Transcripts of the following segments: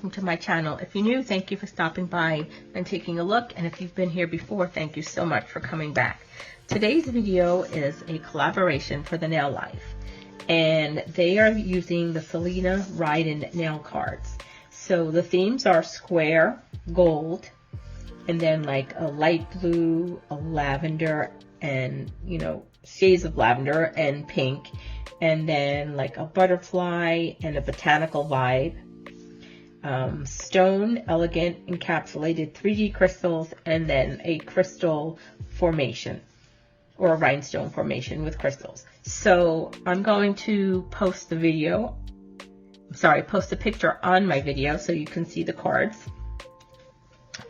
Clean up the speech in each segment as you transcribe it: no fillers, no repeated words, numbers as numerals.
welcome to my channel. If you're new, thank you for stopping by and taking a look. And if you've been here before, thank you so much for coming back. Today's video is a collaboration for the Nail Life. And they are using the Celina Ryden nail cards. So the themes are square, gold, and then like a light blue, a lavender, and shades of lavender and pink, and then like a butterfly and a botanical vibe. Stone, elegant, encapsulated 3D crystals, and then a crystal formation or a rhinestone formation with crystals. So I'm going to post the picture on my video so you can see the cards.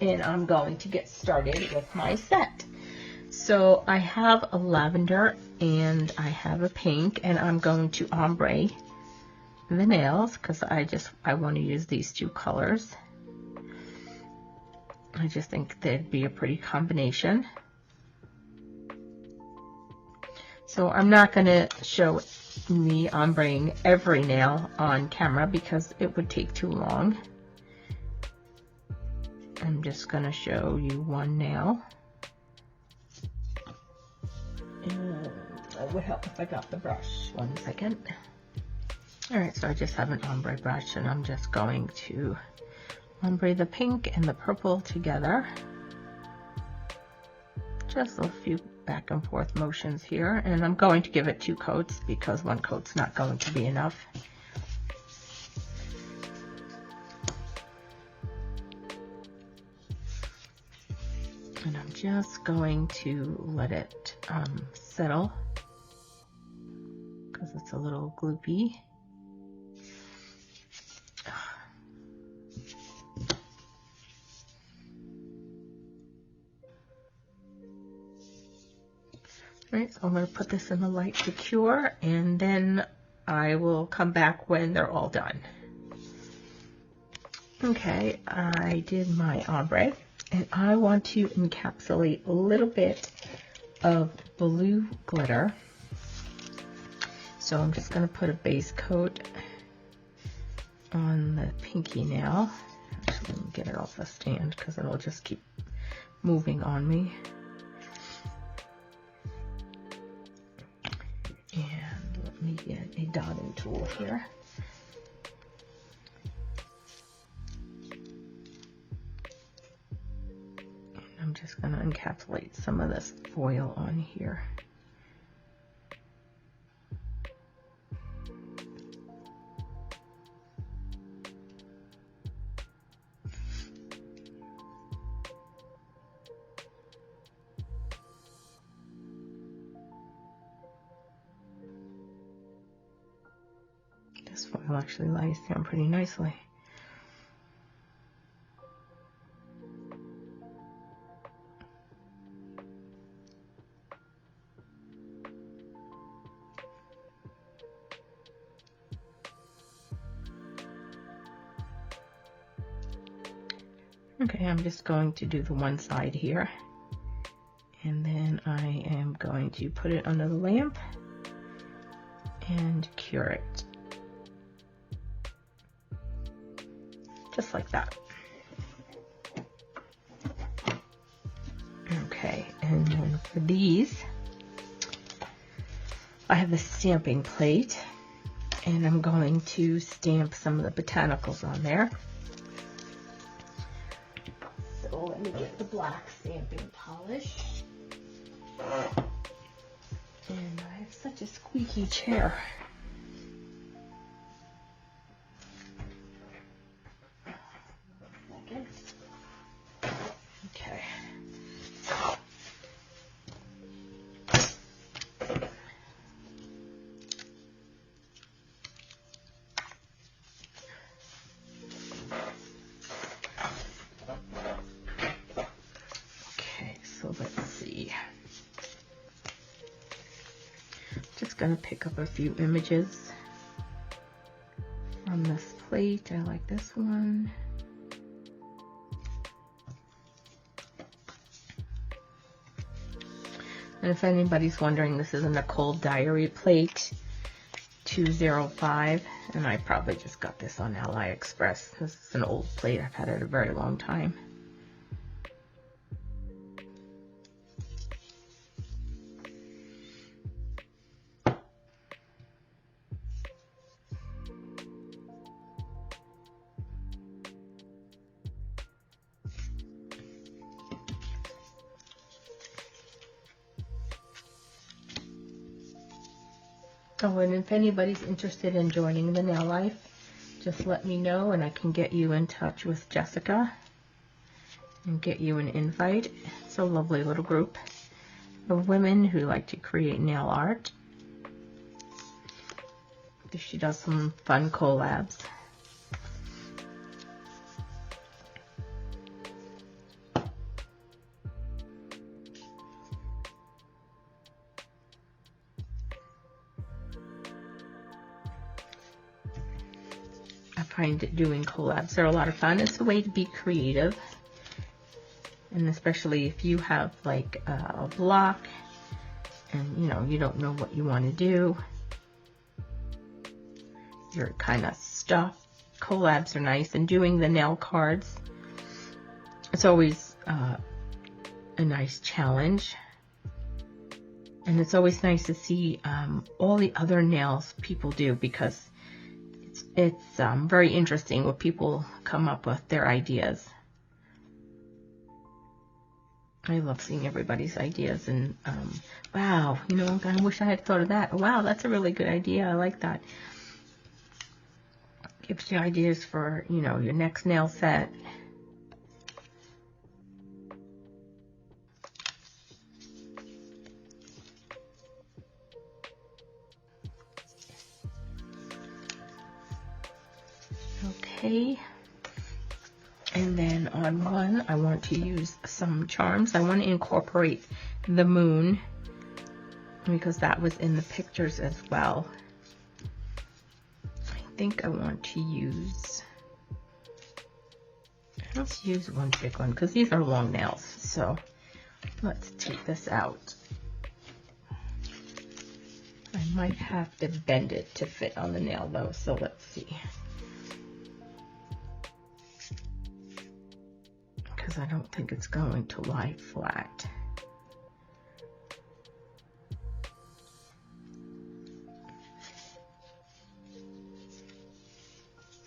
And I'm going to get started with my set. So I have a lavender and I have a pink, and I'm going to ombre the nails because I want to use these two colors. I just think they'd be a pretty combination. So I'm not going to show me ombreing every nail on camera because it would take too long. I'm just going to show you one nail. And it would help if I got the brush. 1 second. Alright, so I just have an ombre brush, and I'm just going to ombre the pink and the purple together. Just a few back and forth motions here, and I'm going to give it 2 coats because 1 coat's not going to be enough. And I'm just going to let it settle because it's a little gloopy. Alright, so I'm going to put this in the light to cure, and then I will come back when they're all done. Okay, I did my ombre. And I want to encapsulate a little bit of blue glitter. So I'm just going to put a base coat on the pinky nail. Actually, let me get it off the stand because it'll just keep moving on me. And let me get a dotting tool here. I'm just going to encapsulate some of this foil on here. This foil actually lies down pretty nicely. Okay, I'm just going to do the one side here, and then I am going to put it under the lamp and cure it. Just like that. Okay, and then for these, I have a stamping plate, and I'm going to stamp some of the botanicals on there. So let me get the black stamping polish. And I have such a squeaky chair. Okay. So let's see. Just gonna pick up a few images from this plate. I like this one. And if anybody's wondering, this is a Nicole diary plate 205, and I probably just got this on AliExpress. This is an old plate. I've had it a very long time. Oh, and if anybody's interested in joining the Nail Life, just let me know and I can get you in touch with Jessica and get you an invite. It's a lovely little group of women who like to create nail art. She does some fun collabs. I find doing collabs are a lot of fun. It's a way to be creative, and especially if you have like a block and you don't know what you want to do, you're kind of stuck. Collabs are nice, and doing the nail cards, it's always a nice challenge, and it's always nice to see all the other nails people do, because it's very interesting what people come up with, their ideas. I love seeing everybody's ideas, and wow, I wish I had thought of that. Wow, that's a really good idea. I like that. Gives you ideas for, your next nail set. Okay, and then on one, I want to use some charms. I want to incorporate the moon, because that was in the pictures as well. I think I want to use, let's use one big one, because these are long nails. So let's take this out. I might have to bend it to fit on the nail though, so let's see. Because I don't think it's going to lie flat.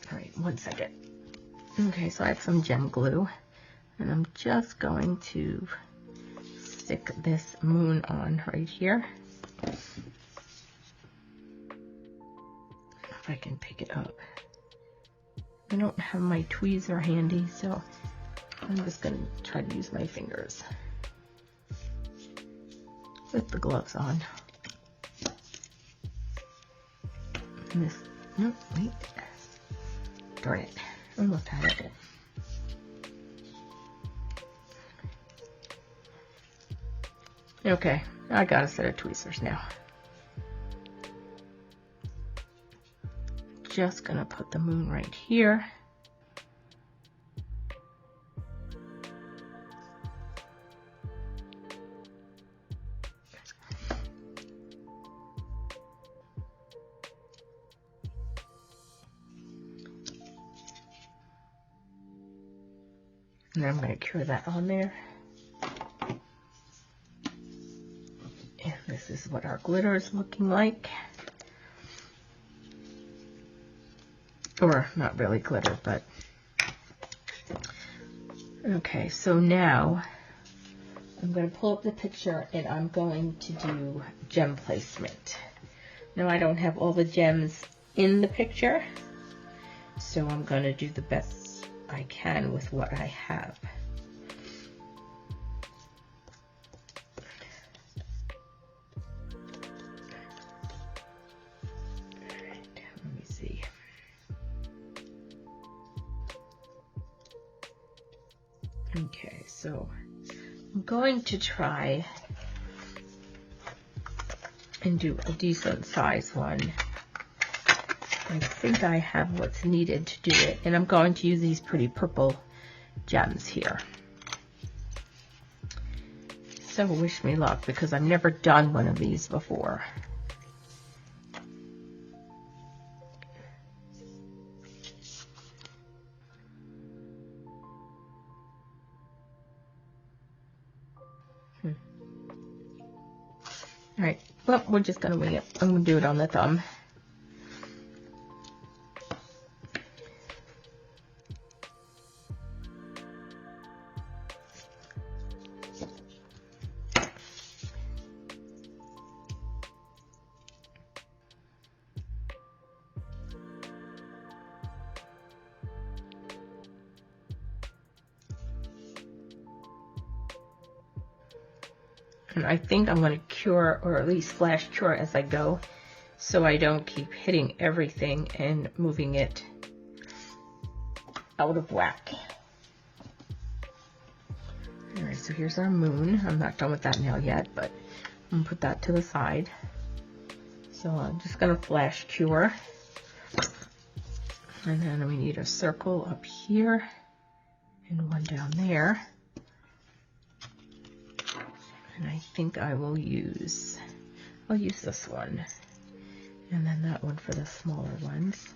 All right, 1 second. Okay, so I have some gem glue, and I'm just going to stick this moon on right here. If I can pick it up. I don't have my tweezer handy, so I'm just going to try to use my fingers with the gloves on. And this, no, wait. Darn it. Almost had it. Okay, I got a set of tweezers now. Just going to put the moon right here. And I'm going to cure that on there. And this is what our glitter is looking like. Or not really glitter, but okay, so now I'm going to pull up the picture and I'm going to do gem placement. Now I don't have all the gems in the picture, so I'm going to do the best I can with what I have. Let me see. Okay, so I'm going to try and do a decent size one. I think I have what's needed to do it, and I'm going to use these pretty purple gems here. So wish me luck, because I've never done one of these before. All right, well, we're just gonna wing it. I'm gonna do it on the thumb. And I think I'm going to cure, or at least flash cure as I go, so I don't keep hitting everything and moving it out of whack. Alright, so here's our moon. I'm not done with that nail yet, but I'm going to put that to the side. So I'm just going to flash cure. And then we need a circle up here and one down there. And I think I'll use this one, and then that one for the smaller ones.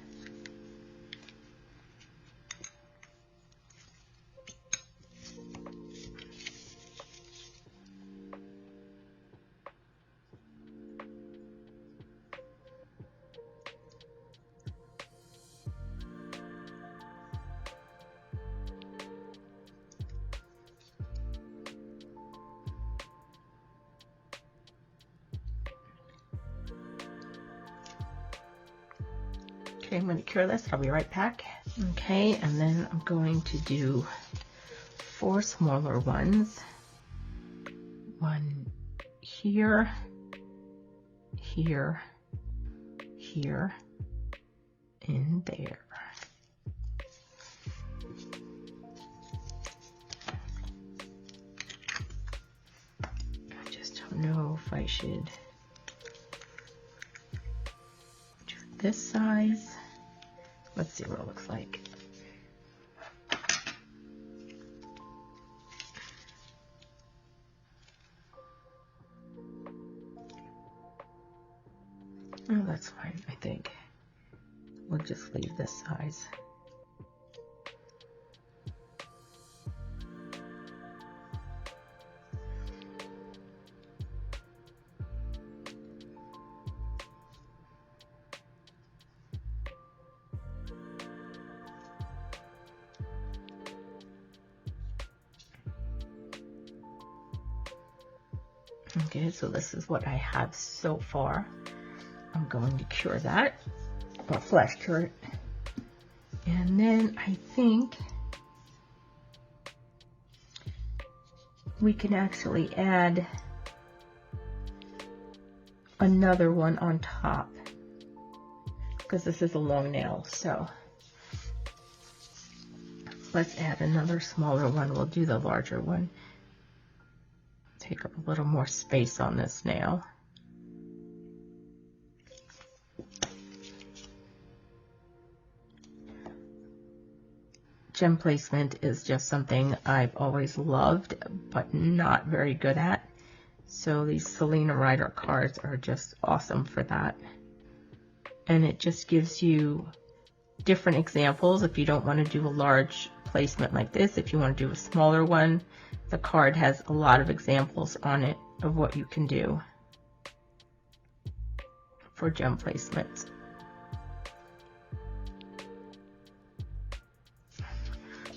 Okay, I'm going to cure this. I'll be right back. Okay, and then I'm going to do 4 smaller ones. One here, here, here, and there. I just don't know if I should do this size. Let's see what it looks like. Oh, that's fine, I think. We'll just leave this size. Okay, so this is what I have so far. I'm going to cure that, or flash cure it. And then I think we can actually add another one on top, because this is a long nail. So let's add another smaller one. We'll do the larger one. Take up a little more space on this nail. Gem placement is just something I've always loved, but not very good at. So these Celina Ryden cards are just awesome for that. And it just gives you different examples. If you don't want to do a large placement like this, if you want to do a smaller one, the card has a lot of examples on it of what you can do for gem placements.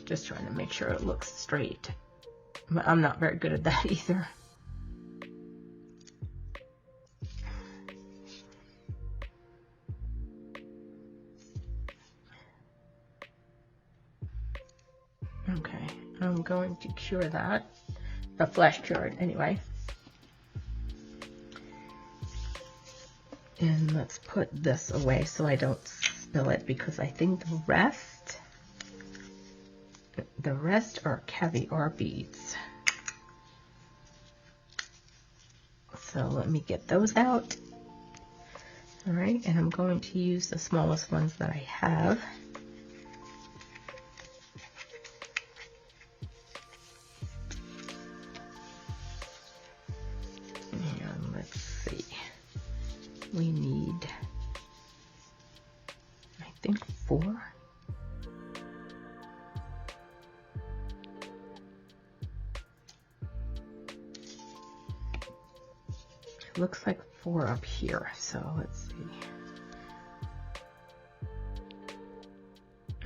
Just trying to make sure it looks straight. I'm not very good at that either. Okay, I'm going to cure that. Flash cure it anyway. And let's put this away so I don't spill it, because I think the rest are caviar beads. So let me get those out. All right, and I'm going to use the smallest ones that I have. And let's see, we need, I think, 4. It looks like 4 up here, so let's see.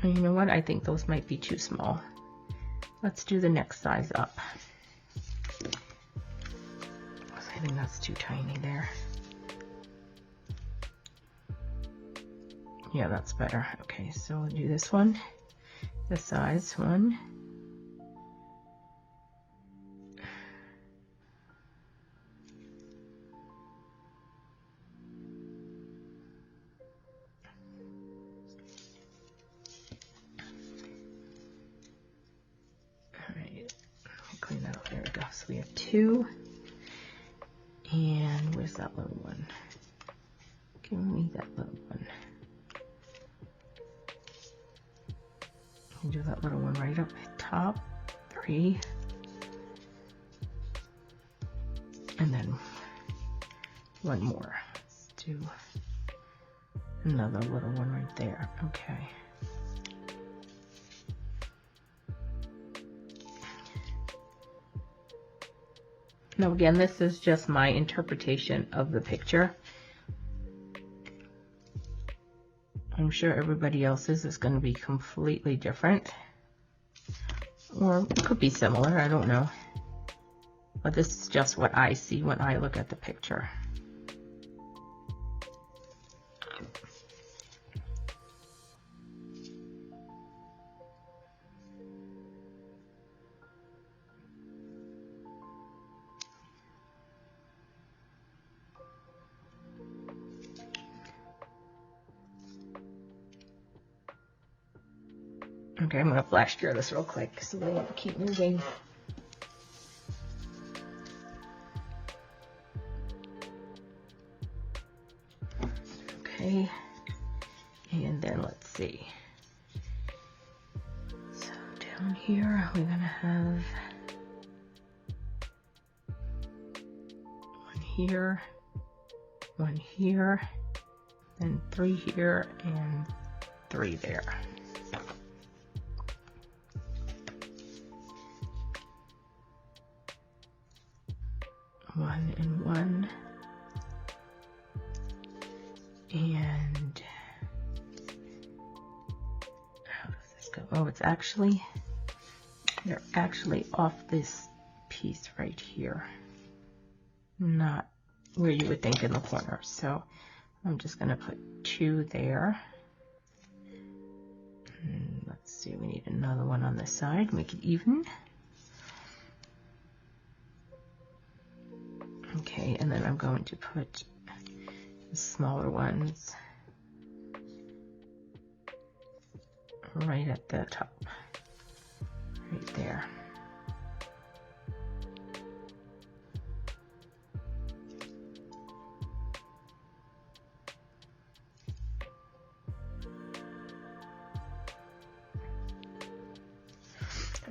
And you know what? I think those might be too small. Let's do the next size up. I think that's too tiny there. Yeah, that's better. Okay, so we'll do this one, the size 1. All right, clean that up. There we go. So we have 2. And where's that little one? Give me that little one. Do that little one right up top. 3. And then 1 more. Let's do another little one right there. Okay. Now again, this is just my interpretation of the picture. I'm sure everybody else's is going to be completely different. Or it could be similar, I don't know. But this is just what I see when I look at the picture. Okay, I'm going to flash cure this real quick so they won't keep moving. Okay, and then let's see. So down here we're going to have 1 here, 1 here, then 3 here, and 3 there. 1 and 1, and how does this go? Oh, it's actually, they're actually off this piece right here, not where you would think in the corner. So I'm just going to put 2 there. And let's see, we need another one on this side, make it even. Okay, and then I'm going to put the smaller ones right at the top, right there.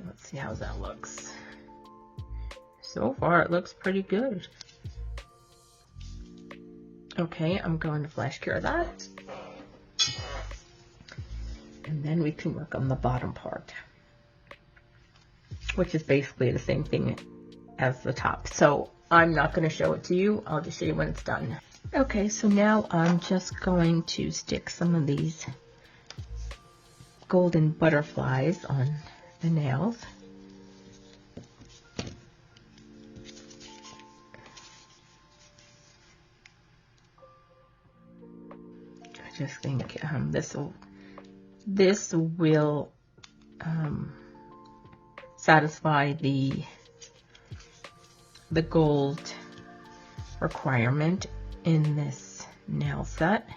Let's see how that looks. So far, it looks pretty good. Okay, I'm going to flash cure that. And then we can work on the bottom part, which is basically the same thing as the top. So I'm not going to show it to you. I'll just show you when it's done. Okay, so now I'm just going to stick some of these golden butterflies on the nails. I just think this will satisfy the gold requirement in this nail set.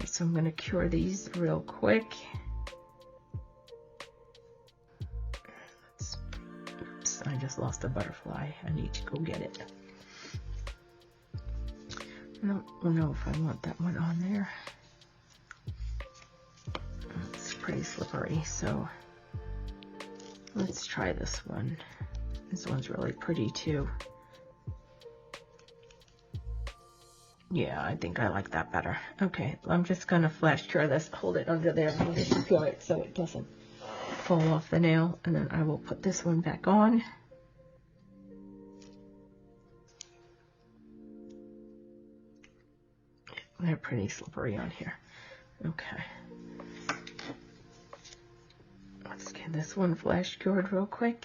So I'm going to cure these real quick. Oops, I just lost a butterfly. I need to go get it. I don't know if I want that one on there. It's pretty slippery, so let's try this one. This one's really pretty too. Yeah, I think I like that better. Okay, I'm just gonna flash cure this, hold it under there and secure it so it doesn't fall off the nail, and then I will put this one back on. They're pretty slippery on here. Okay. Let's get this one flash cured real quick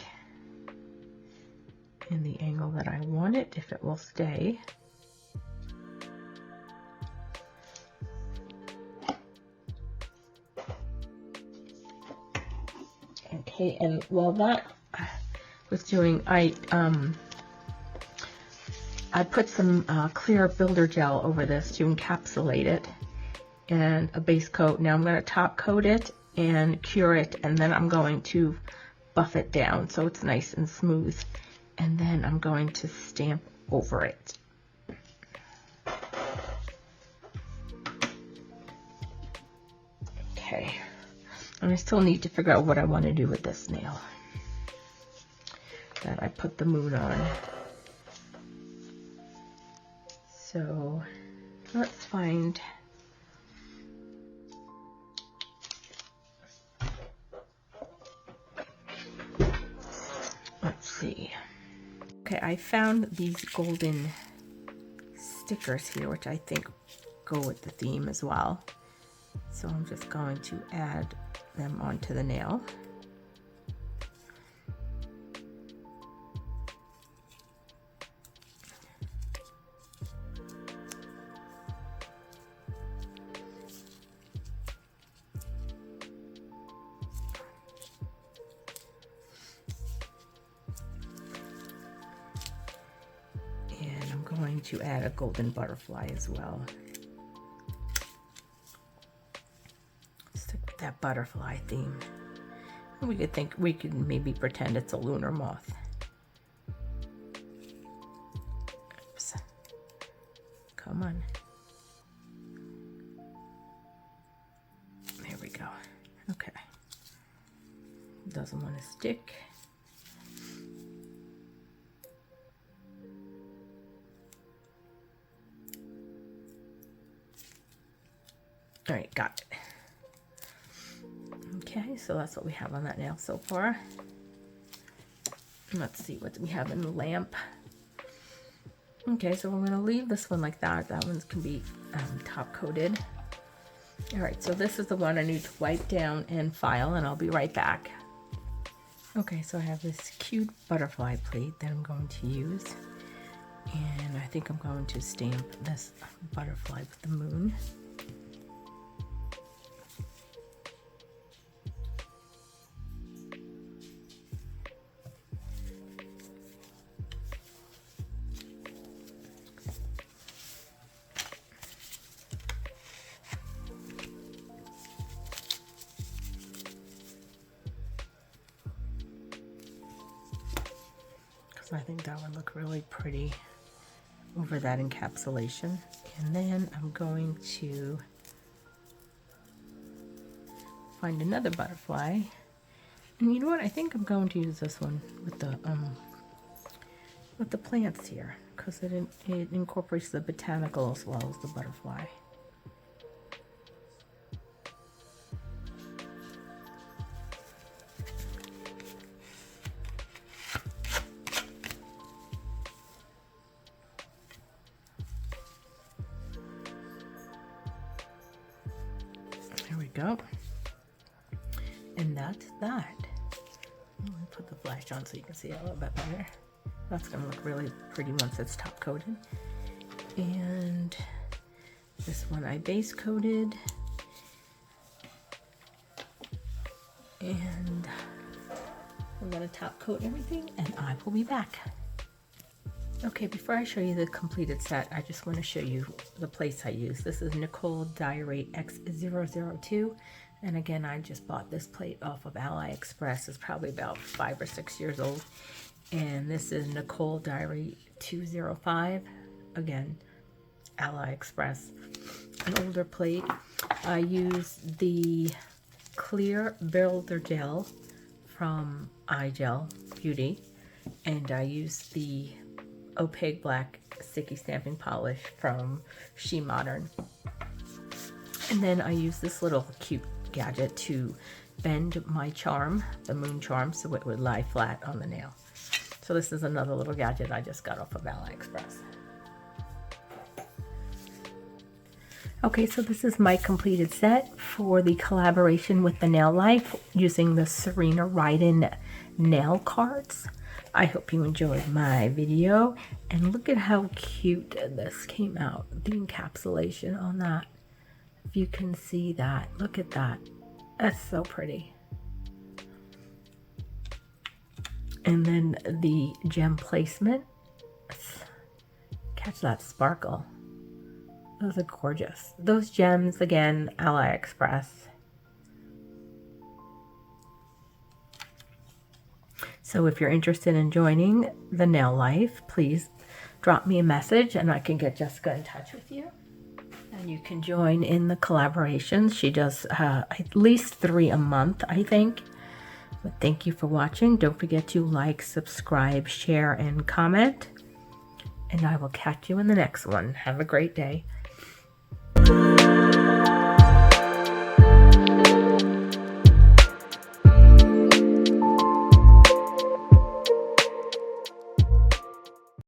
in the angle that I want it, if it will stay. Okay, and while that was doing, I put some clear builder gel over this to encapsulate it, and a base coat. Now I'm going to top coat it and cure it, and then I'm going to buff it down so it's nice and smooth, and then I'm going to stamp over it. Okay, and I still need to figure out what I want to do with this nail that I put the moon on. So let's find, let's see. Okay, I found these golden stickers here, which I think go with the theme as well. So I'm just going to add them onto the nail. Going to add a golden butterfly as well. Stick with that butterfly theme. We could maybe pretend it's a lunar moth. Oops. Come on. There we go. Okay. Doesn't want to stick. All right, got it. Okay, so that's what we have on that nail so far. Let's see what we have in the lamp. Okay, so we're gonna leave this one like that. That one can be top coated. All right, so this is the one I need to wipe down and file, and I'll be right back. Okay, so I have this cute butterfly plate that I'm going to use. And I think I'm going to stamp this butterfly with the moon. I think that would look really pretty over that encapsulation. And then I'm going to find another butterfly. And you know what? I think I'm going to use this one with the plants here, because it incorporates the botanical as well as the butterfly. Go. And that's that. Let me put the flash on so you can see it a little bit better. That's going to look really pretty once it's top coated. And this one I base coated. And I'm going to top coat everything, and I will be back. Okay, before I show you the completed set, I just want to show you the plates I use. This is Nicole Diary X002, and again, I just bought this plate off of AliExpress. It's probably about 5 or 6 years old. And this is Nicole Diary 205, again, AliExpress, an older plate. I use the clear builder gel from iGel Beauty, and I use the opaque black sticky stamping polish from She Modern. And then I use this little cute gadget to bend my charm, the moon charm, so it would lie flat on the nail. So this is another little gadget I just got off of AliExpress. Okay, so this is my completed set for the collaboration with the Nail Life using the Celina Ryden nail cards. I hope you enjoyed my video, and look at how cute this came out. The encapsulation on that. If you can see that, look at that. That's so pretty. And then the gem placement. Catch that sparkle. Those are gorgeous. Those gems, again, AliExpress. So if you're interested in joining the Nail Life, please drop me a message and I can get Jessica in touch with you. And you can join in the collaborations. She does at least 3 a month, I think. But thank you for watching. Don't forget to like, subscribe, share, and comment. And I will catch you in the next one. Have a great day.